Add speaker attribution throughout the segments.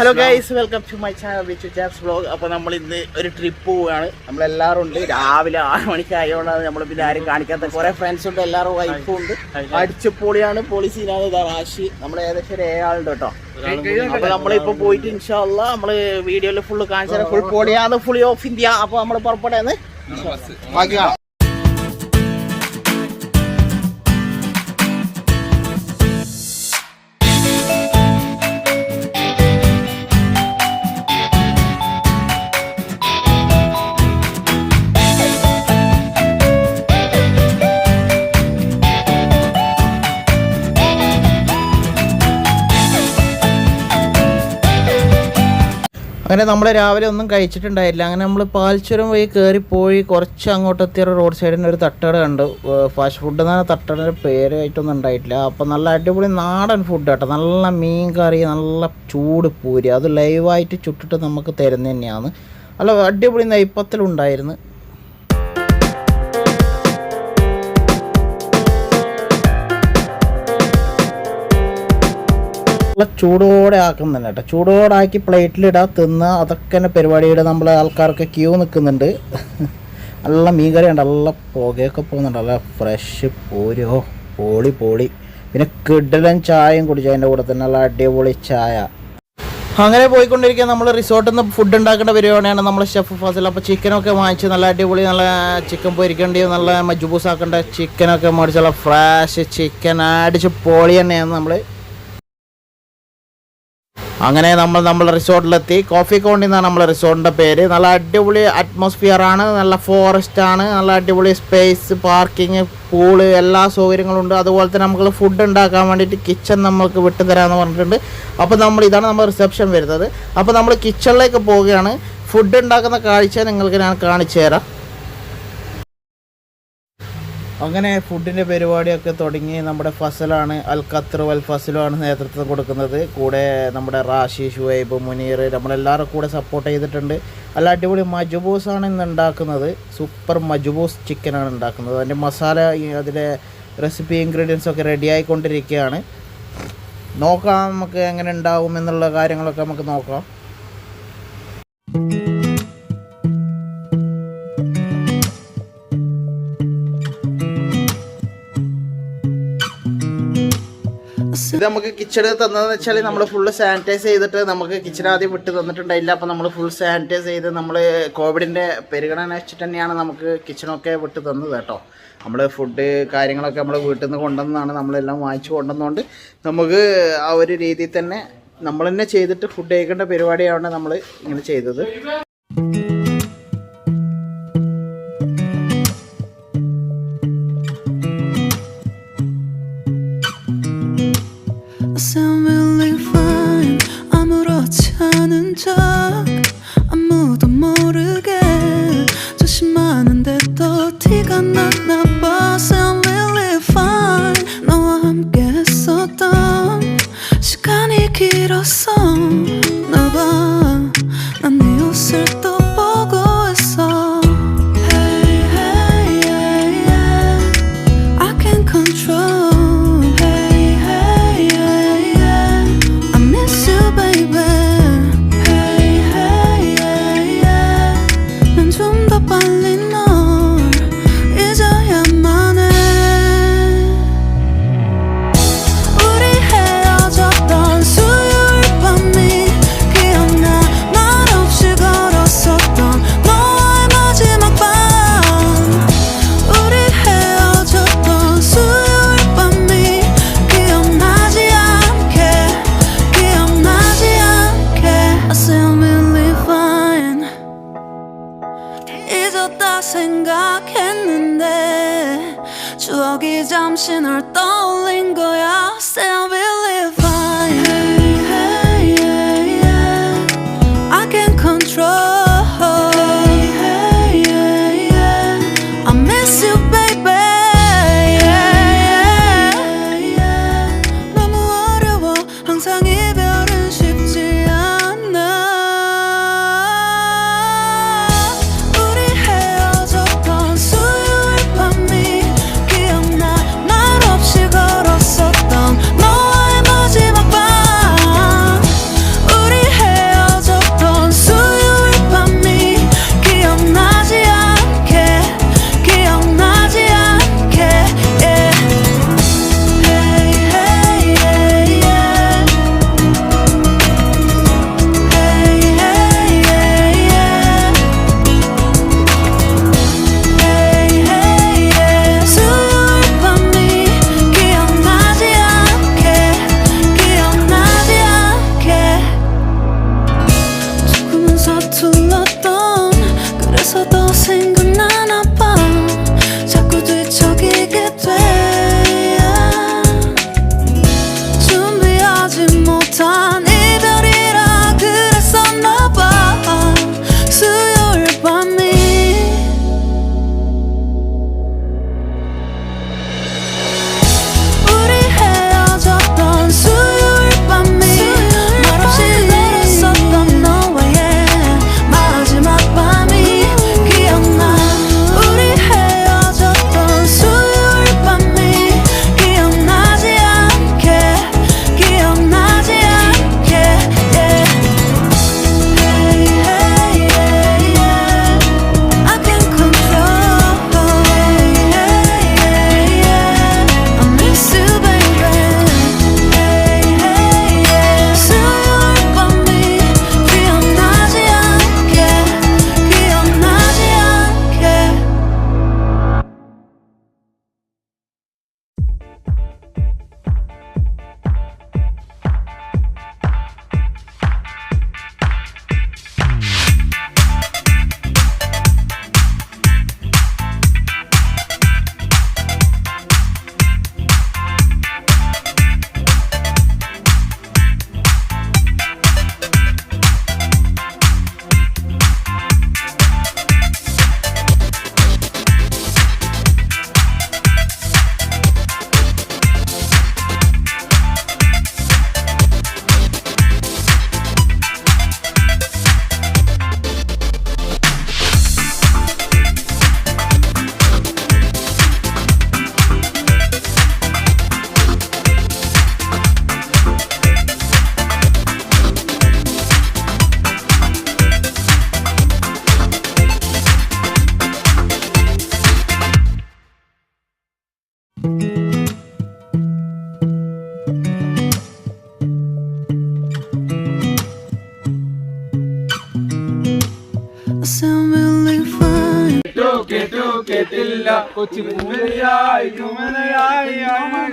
Speaker 1: Hello guys, welcome to my channel which Jabs vlog. അപ്പോൾ നമ്മൾ ഇന്ന് ഒരു ട്രിപ്പ് പോവുകയാണ്. നമ്മളെല്ലാവരും ഉണ്ട്. രാവിലെ 6 മണിക്ക് ആയതുകൊണ്ടാണ് നമ്മൾ പിന്നെ ആരും കാണിക്കാത്ത കുറേ ഫ്രണ്ട്സ് ഉണ്ട്, എല്ലാവരും വൈഫും ഉണ്ട്. അടിച്ചുപൊളിയാണ്, പൊളിസീനാണ്. റാഷി നമ്മൾ ഏകദേശം ഒരു 7 ആളുണ്ട് കേട്ടോ. അപ്പോൾ നമ്മളിപ്പോൾ പോയിട്ട് ഇൻഷാ അല്ലാ നമ്മൾ വീഡിയോയിൽ ഫുള്ള് കാണിച്ചാൽ ഫുൾ പൊളിയാണ്, ഫുൾ ഓഫ് ഇന്ത്യ. അപ്പോൾ നമ്മൾ പുറപ്പെടുകയാണ്. ബാക്കി കാണാം. അങ്ങനെ നമ്മൾ രാവിലെ ഒന്നും കഴിച്ചിട്ടുണ്ടായില്ല. അങ്ങനെ നമ്മൾ പാൽച്ചുരം വഴി കയറിപ്പോയി കുറച്ച് അങ്ങോട്ട് എത്തിയ റോഡ് സൈഡിന് ഒരു തട്ടുകട കണ്ടു. ഫാസ്റ്റ് ഫുഡ് എന്നാണ് തട്ടുകടയുടെ പേരായിട്ടൊന്നും ഉണ്ടായിട്ടില്ല. അപ്പോൾ നല്ല അടിപൊളി നാടൻ ഫുഡ് കേട്ടോ. നല്ല മീൻ കറി, നല്ല ചൂട് പൂരി, അത് ലൈവായിട്ട് ചുട്ടിട്ട് നമുക്ക് തരുന്നത് തന്നെയാണ്. നല്ല അടിപൊളി നെയ്പ്പത്തിലുണ്ടായിരുന്നു. ചൂടോടെ ആക്കുന്നുണ്ട് കേട്ടോ. ചൂടോടെ ആക്കി പ്ലേറ്റിലിടുക, തിന്നുക, അതൊക്കെ തന്നെ പരിപാടിയുടെ നമ്മൾ ആൾക്കാരൊക്കെ ക്യൂ നിൽക്കുന്നുണ്ട്. നല്ല മീൻകറി ഉണ്ട്, നല്ല പുകയൊക്കെ പോകുന്നുണ്ട്, നല്ല ഫ്രഷ് പൂരോ, പൊളി. പിന്നെ കിടലൻ ചായയും കുടിച്ചു അതിൻ്റെ കൂടെ തന്നെ, നല്ല അടിപൊളി ചായ. അങ്ങനെ പോയിക്കൊണ്ടിരിക്കുക. നമ്മൾ റിസോർട്ടിൽ നിന്ന് ഫുഡ് ഉണ്ടാക്കേണ്ട പരിപാടിയാണ് നമ്മൾ ഷെഫ് ഫാസിൽ. അപ്പോൾ ചിക്കനൊക്കെ വാങ്ങിച്ച് നല്ല അടിപൊളി, നല്ല ചിക്കൻ പൊരിക്കേണ്ടി, നല്ല മജ്ബൂസ് ആക്കേണ്ട ചിക്കനൊക്കെ മേടിച്ച് നല്ല ഫ്രഷ് ചിക്കൻ അടിച്ച് പൊളി തന്നെയാണ് നമ്മൾ. അങ്ങനെ നമ്മൾ റിസോർട്ടിലെത്തി. കോഫി കൗണ്ടി എന്നാണ് നമ്മളെ റിസോർട്ടിൻ്റെ പേര്. നല്ല അടിപൊളി അറ്റ്മോസ്ഫിയറാണ്, നല്ല ഫോറസ്റ്റാണ്, നല്ല അടിപൊളി സ്പേസ്, പാർക്കിങ്, പൂള്, എല്ലാ സൗകര്യങ്ങളും ഉണ്ട്. അതുപോലെ തന്നെ നമുക്ക് ഫുഡ് ഉണ്ടാക്കാൻ വേണ്ടിയിട്ട് കിച്ചൺ നമുക്ക് വിട്ടു തരാമെന്ന് പറഞ്ഞിട്ടുണ്ട്. അപ്പോൾ ഇതാണ് നമ്മൾ റിസപ്ഷൻ വരുന്നത്. അപ്പോൾ നമ്മൾ കിച്ചണിലേക്ക് പോവുകയാണ്. ഫുഡ് ഉണ്ടാക്കുന്ന കാഴ്ച നിങ്ങൾക്ക് ഞാൻ കാണിച്ചു തരാം. അങ്ങനെ ഫുഡിൻ്റെ പരിപാടിയൊക്കെ തുടങ്ങി. നമ്മുടെ ഫസലാണ്, അൽ ഖത്തർ വൽ ഫസലുമാണ് നേതൃത്വം കൊടുക്കുന്നത്. കൂടെ നമ്മുടെ റാഷി, ഷുഹൈബ്, മുനീർ, നമ്മളെല്ലാവരും കൂടെ സപ്പോർട്ട് ചെയ്തിട്ടുണ്ട്. നല്ല അടിപൊളി മജ്ബൂസാണ് ഇന്ന് ഉണ്ടാക്കുന്നത്. സൂപ്പർ മജ്ബൂസ് ചിക്കനാണ് ഉണ്ടാക്കുന്നത്. അതിൻ്റെ മസാല, അതിലെ റെസിപ്പി, ഇൻഗ്രീഡിയൻസ് ഒക്കെ റെഡി ആയിക്കൊണ്ടിരിക്കുകയാണ്. നോക്കാം നമുക്ക് എങ്ങനെ ഉണ്ടാവും എന്നുള്ള കാര്യങ്ങളൊക്കെ നമുക്ക് നോക്കാം. ഇത് നമുക്ക് കിച്ചൺ തന്നതെന്ന് വെച്ചാൽ നമ്മൾ ഫുള്ള് സാനിറ്റൈസ് ചെയ്തിട്ട് നമുക്ക് കിച്ചൺ ആദ്യം വിട്ട് തന്നിട്ടുണ്ടായില്ല. അപ്പോൾ നമ്മൾ ഫുൾ സാനിറ്റൈസ് ചെയ്ത് നമ്മൾ കോവിഡിൻ്റെ പരിഗണന വെച്ചിട്ട് തന്നെയാണ് നമുക്ക് കിച്ചണൊക്കെ വിട്ട് തന്നത് കേട്ടോ. നമ്മൾ ഫുഡ് കാര്യങ്ങളൊക്കെ നമ്മൾ വീട്ടിൽ നിന്ന് കൊണ്ടുവന്നതാണ്, നമ്മളെല്ലാം വാങ്ങിച്ചു കൊണ്ടുവന്നുകൊണ്ട് നമുക്ക് ആ ഒരു രീതിയിൽ തന്നെ നമ്മൾ തന്നെ ചെയ്തിട്ട് ഫുഡ് കഴിക്കേണ്ട പരിപാടിയാണ് നമ്മൾ ഇങ്ങനെ ചെയ്തത്.
Speaker 2: 아무도 모르게 조심하는데 또 티가 났나 봐. Sound really fine. 너와 함께 했었던 시간이 길었어. 나 봐, 난 네 옷을 또 보고 있어. Hey, hey, yeah, yeah. I can't control. Hey, hey, yeah, yeah. I miss you, baby. 생각했는데 추억이 잠시 널 떠올린 거야. Still believe fine. Hey, hey, yeah, yeah. I can't control. Hey, hey, yeah, yeah. I miss you, baby. Yeah, yeah, yeah. 너무 어려워. 항상 이별은 쉽지 않아. 수요일 밤이 기억나. 말 없이 걸었었던 너
Speaker 3: കേട്ടില്ല കൊച്ചി പൂമലയായി കുമലയായി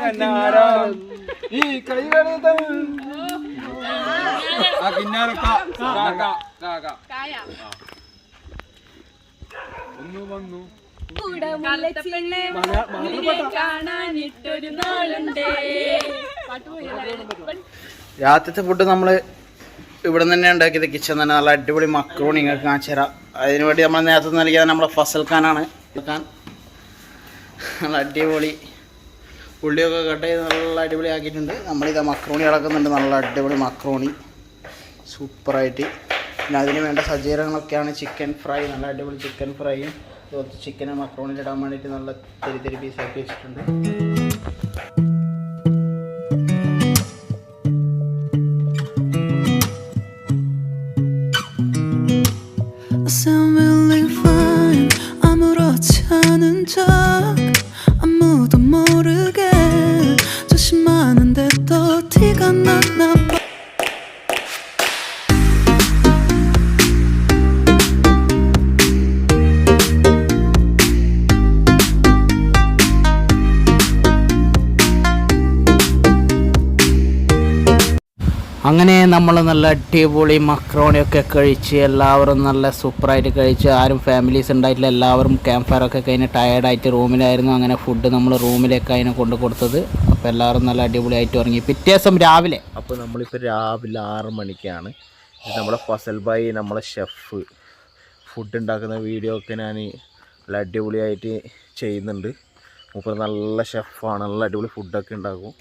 Speaker 3: കന്നാരം ഈ കൈകൾ ഒന്ന് വന്നു
Speaker 1: രാത്രിത്തെ food നമ്മൾ ഇവിടെ നിന്ന് തന്നെ ഉണ്ടാക്കിയത് കിച്ചൺ തന്നെ നല്ല അടിപൊളി മക്രോണി നിങ്ങൾക്ക് കാണിച്ചു തരാം. അതിന് വേണ്ടി നമ്മൾ നേരത്തെ നൽകിയത് നമ്മുടെ ഫസൽ ഖാനാണ്. നല്ല അടിപൊളി ഉള്ളിയൊക്കെ കട്ട് ചെയ്ത് നല്ല അടിപൊളി ആക്കിയിട്ടുണ്ട്. നമ്മളിത് മക്രോണി അടക്കുന്നുണ്ട്, നല്ല അടിപൊളി മക്രോണി സൂപ്പറായിട്ട്. പിന്നെ അതിന് വേണ്ട സജ്ജീകരണങ്ങളൊക്കെയാണ് ചിക്കൻ ഫ്രൈ, നല്ല അടിപൊളി ചിക്കൻ ഫ്രൈയും ചിക്കനും മക്രോണിയിൽ ഇടാൻ വേണ്ടിയിട്ട് നല്ല തെരി തെരി പീസാക്കി വെച്ചിട്ടുണ്ട്.
Speaker 2: I sound really fine. 아무렇지 않은 척 아무도 모르게 조심하는데 또 티가 났나 봐.
Speaker 1: അങ്ങനെ നമ്മൾ നല്ല അടിപൊളി മക്രോണിയൊക്കെ കഴിച്ച് എല്ലാവരും നല്ല സൂപ്പറായിട്ട് കഴിച്ച്, ആരും ഫാമിലീസ് ഉണ്ടായിട്ടില്ല, എല്ലാവരും ക്യാമ്പ് ഫയറൊക്കെ കഴിഞ്ഞ് ടയേർഡായിട്ട് റൂമിലായിരുന്നു. അങ്ങനെ ഫുഡ് നമ്മൾ റൂമിലേക്ക് അതിനെ കൊണ്ട് കൊടുത്തത്. അപ്പോൾ എല്ലാവരും നല്ല അടിപൊളിയായിട്ട് ഉറങ്ങി. പിറ്റേ ദിവസം രാവിലെ
Speaker 4: അപ്പോൾ നമ്മളിപ്പോൾ രാവിലെ 6 മണിക്കാണ്. ഇത് നമ്മുടെ ഫസൽ ഭായി, നമ്മളെ ഷെഫ്, ഫുഡ് ഉണ്ടാക്കുന്ന വീഡിയോ ഒക്കെ ഞാൻ നല്ല അടിപൊളിയായിട്ട് ചെയ്യുന്നുണ്ട്. മൂപ്പർ നല്ല ഷെഫാണ്, നല്ല അടിപൊളി ഫുഡൊക്കെ ഉണ്ടാക്കും.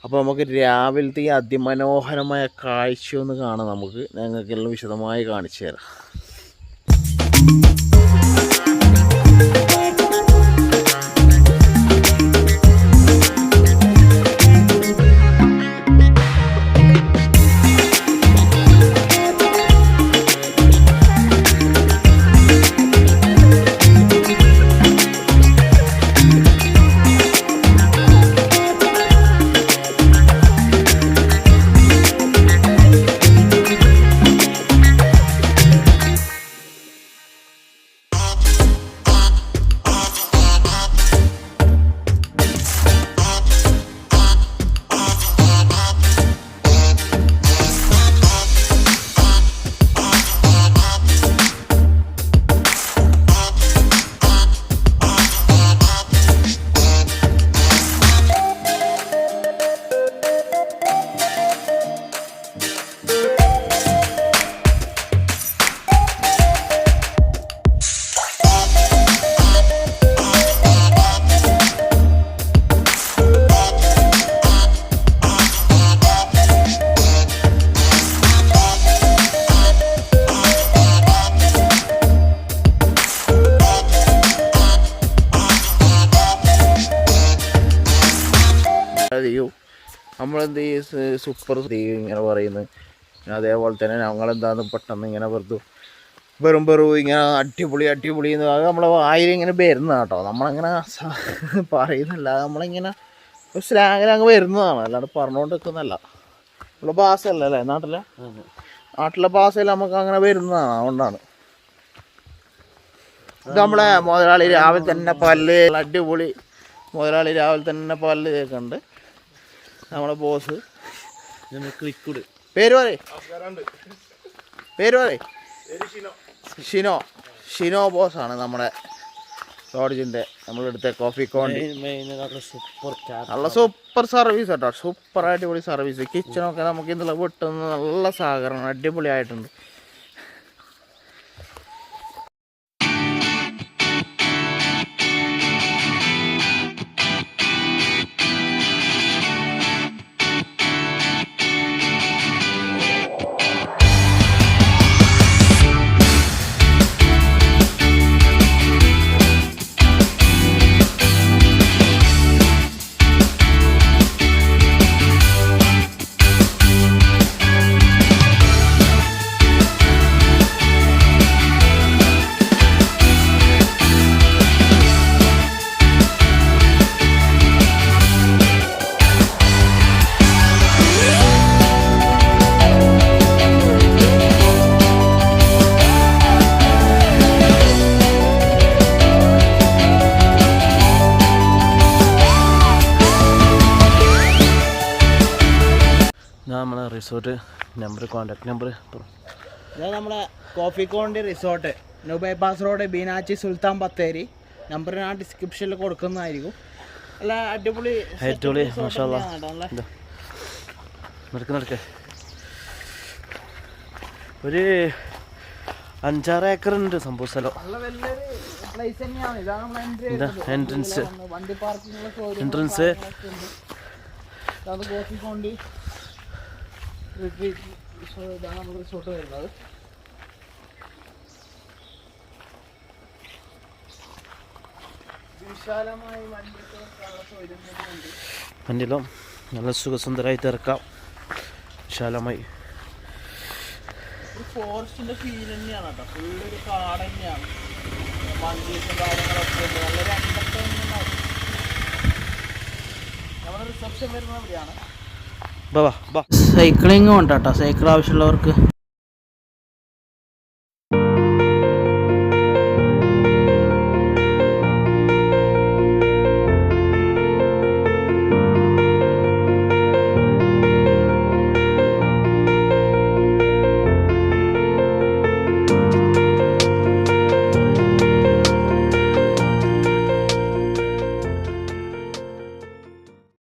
Speaker 4: അപ്പോൾ നമുക്ക് രാവിലത്തെ ഈ അതിമനോഹരമായ കാഴ്ചയൊന്ന് കാണാം. നമുക്ക് ഞങ്ങൾക്കെല്ലാം വിശദമായി കാണിച്ചു തരാം. നമ്മളെന്ത് ഈ സൂപ്പർ ഇങ്ങനെ പറയുന്നത്, അതേപോലെ തന്നെ ഞങ്ങളെന്താന്ന് പെട്ടെന്ന് ഇങ്ങനെ വെറും ഇങ്ങനെ അടിപൊളി എന്ന് അത് നമ്മളെ വായിൽ ഇങ്ങനെ വരുന്നതാണ് കേട്ടോ. നമ്മളങ്ങനെ പറയുന്നില്ല, നമ്മളിങ്ങനെ ഒരു സ്ലാങ്ങിൽ അങ്ങ് വരുന്നതാണ്, അല്ലാണ്ട് പറഞ്ഞുകൊണ്ട് നിൽക്കുന്നതല്ല. നമ്മളെ ഭാഷയല്ല അല്ലേ നാട്ടിലെ ഭാഷയിൽ നമുക്ക് അങ്ങനെ വരുന്നതാണ്. അതുകൊണ്ടാണ് ഇത് നമ്മളെ മുതലാളി രാവിലെ തന്നെ പല്ല് അടിപൊളി മുതലാളി രാവിലെ തന്നെ പല്ല് തേക്കുന്നുണ്ട്. നമ്മളെ ബോസ് ക്ലിക്കുഡ് പേര് പറയേ ഷിനോ ബോസാണ് നമ്മുടെ ലോഡ്ജിൻ്റെ നമ്മളെടുത്ത കോഫി കോണ്ടി. നല്ല സൂപ്പർ സർവീസ് കേട്ടോ, സൂപ്പർ അടിപൊളി സർവീസ്. കിച്ചണൊക്കെ നമുക്ക് ഇന്നലെ വിട്ടുന്ന നല്ല സഹകരണം, അടിപൊളിയായിട്ടുണ്ട്.
Speaker 3: നമ്മളെ റിസോർട്ട് നമ്പർ കോൺടാക്ട് നമ്പർ
Speaker 1: ഇതാ നമ്മളെ കോഫിക്കോണ്ടി resort new bypass road Beenachi Sulthan Bathery. Number ഞാൻ ഡിസ്ക്രിപ്ഷനിൽ കൊടുക്കുന്നതായിരിക്കും. അല്ല അടിപൊളി
Speaker 3: അടിപൊളി മാഷാല്ലാ. നടക്ക് ഒരു 5-6 ഏക്കർ ഉണ്ട് സംഭവ സ്ഥലം.
Speaker 1: പ്ലേസ് തന്നെയാണ്. ഇതാണ് നമ്മൾ
Speaker 3: എൻട്രൻസ്
Speaker 1: വണ്ടി പാർക്കിംഗ്
Speaker 3: എൻട്രൻസ്
Speaker 1: കോഫിക്കോണ്ടി ഇതാണ് നമ്മൾ റിസോർട്ട് വരുന്നത്. വിശാലമായി
Speaker 3: വണ്ടിയിലും നല്ല സുഖസുന്ദരമായി തിരക്കാം. വിശാലമായി
Speaker 1: ഒരു ഫോറസ്റ്റിന്റെ ഫീൽ തന്നെയാണ് കേട്ടോ. ഫുള്ളൊരു കാട് തന്നെയാണ്. മങ്കീസും കാര്യങ്ങളൊക്കെ ഉണ്ട്. നല്ലൊരു എന്റർടൈൻമെന്റ് ആണ്. നമ്മുടെ റിസപ്ഷൻ വരുന്നത് എവിടെയാണ്?
Speaker 3: ബാ
Speaker 1: സൈക്ലിങ്ങും ഉണ്ട് കേട്ടോ. സൈക്കിൾ ആവശ്യമുള്ളവർക്ക്